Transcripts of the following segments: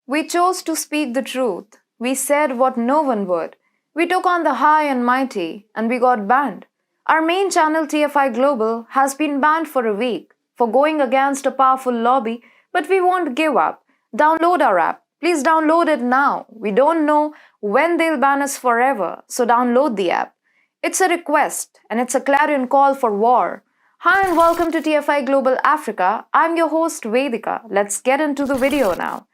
We chose to speak the truth. We said what no one would. We took on the high and mighty, and we got banned. Our main channel, TFI Global, has been banned for a week for going against a powerful lobby, but we won't give up. Download our app. Please download it now. We don't know when they'll ban us forever, so download the app. It's a request, and it's a clarion call for war. Hi and welcome to TFI Global Africa. I'm your host Vedika. Let's get into the video now.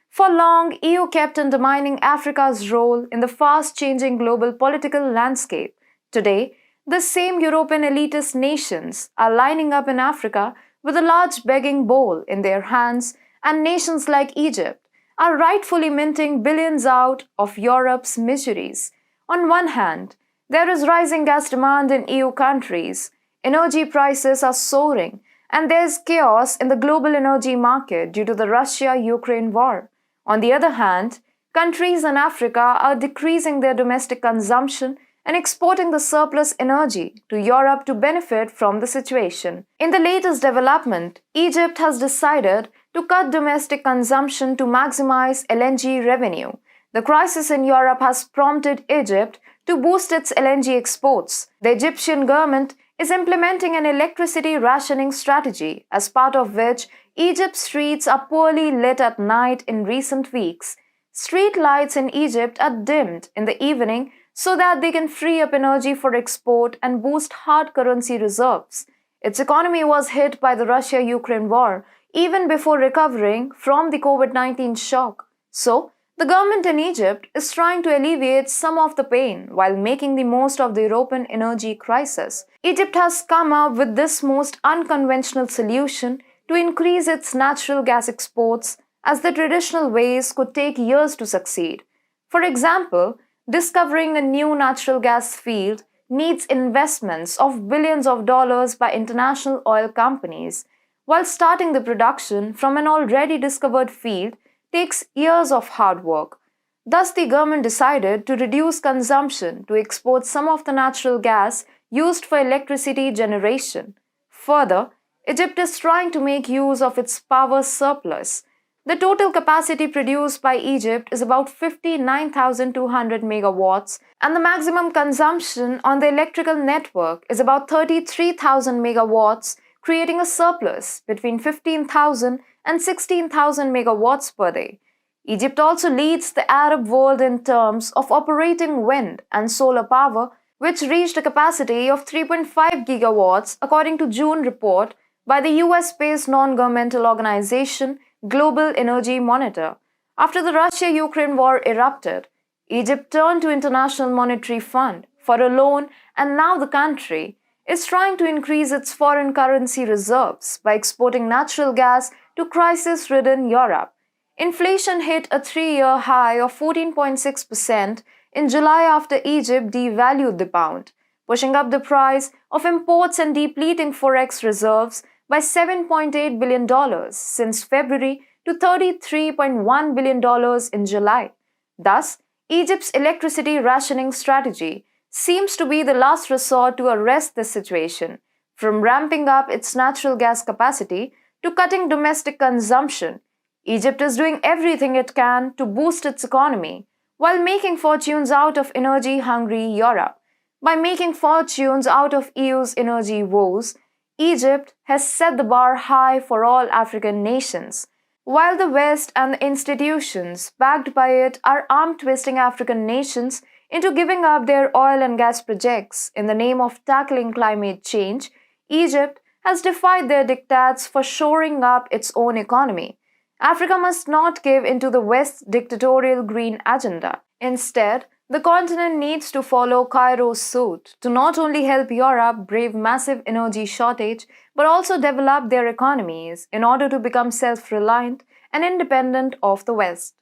For long, EU kept undermining Africa's role in the fast-changing global political landscape. Today, the same European elitist nations are lining up in Africa with a large begging bowl in their hands, and nations like Egypt are rightfully minting billions out of Europe's miseries. On one hand, there is rising gas demand in EU countries, energy prices are soaring, and there's chaos in the global energy market due to the Russia-Ukraine war. On the other hand, countries in Africa are decreasing their domestic consumption and exporting the surplus energy to Europe to benefit from the situation. In the latest development, Egypt has decided to cut domestic consumption to maximize LNG revenue. The crisis in Europe has prompted Egypt to boost its LNG exports. The Egyptian government is implementing an electricity rationing strategy, as part of which Egypt's streets are poorly lit at night in recent weeks. Street lights in Egypt are dimmed in the evening so that they can free up energy for export and boost hard currency reserves. Its economy was hit by the Russia-Ukraine war even before recovering from the COVID-19 shock. So, the government in Egypt is trying to alleviate some of the pain while making the most of the European energy crisis. Egypt has come up with this most unconventional solution to increase its natural gas exports, as the traditional ways could take years to succeed. For example, discovering a new natural gas field needs investments of billions of dollars by international oil companies, while starting the production from an already discovered field takes years of hard work. Thus, the government decided to reduce consumption to export some of the natural gas used for electricity generation. Further, Egypt is trying to make use of its power surplus. The total capacity produced by Egypt is about 59,200 megawatts, and the maximum consumption on the electrical network is about 33,000 megawatts, creating a surplus between 15,000 and 16,000 megawatts per day. Egypt also leads the Arab world in terms of operating wind and solar power, which reached a capacity of 3.5 gigawatts according to June report by the US-based non-governmental organization Global Energy Monitor. After the Russia-Ukraine war erupted, Egypt turned to International Monetary Fund for a loan, and now the country is trying to increase its foreign currency reserves by exporting natural gas to crisis-ridden Europe. Inflation hit a 3-year high of 14.6% in July after Egypt devalued the pound, pushing up the price of imports and depleting forex reserves by $7.8 billion since February to $33.1 billion in July. Thus, Egypt's electricity rationing strategy seems to be the last resort to arrest this situation, from ramping up its natural gas capacity to cutting domestic consumption. Egypt is doing everything it can to boost its economy while making fortunes out of energy-hungry Europe. By making fortunes out of EU's energy woes, Egypt has set the bar high for all African nations. While the West and the institutions backed by it are arm-twisting African nations into giving up their oil and gas projects in the name of tackling climate change, Egypt has defied their diktats for shoring up its own economy. Africa must not give into the West's dictatorial green agenda. Instead, the continent needs to follow Cairo's suit to not only help Europe brave massive energy shortage, but also develop their economies in order to become self-reliant and independent of the West.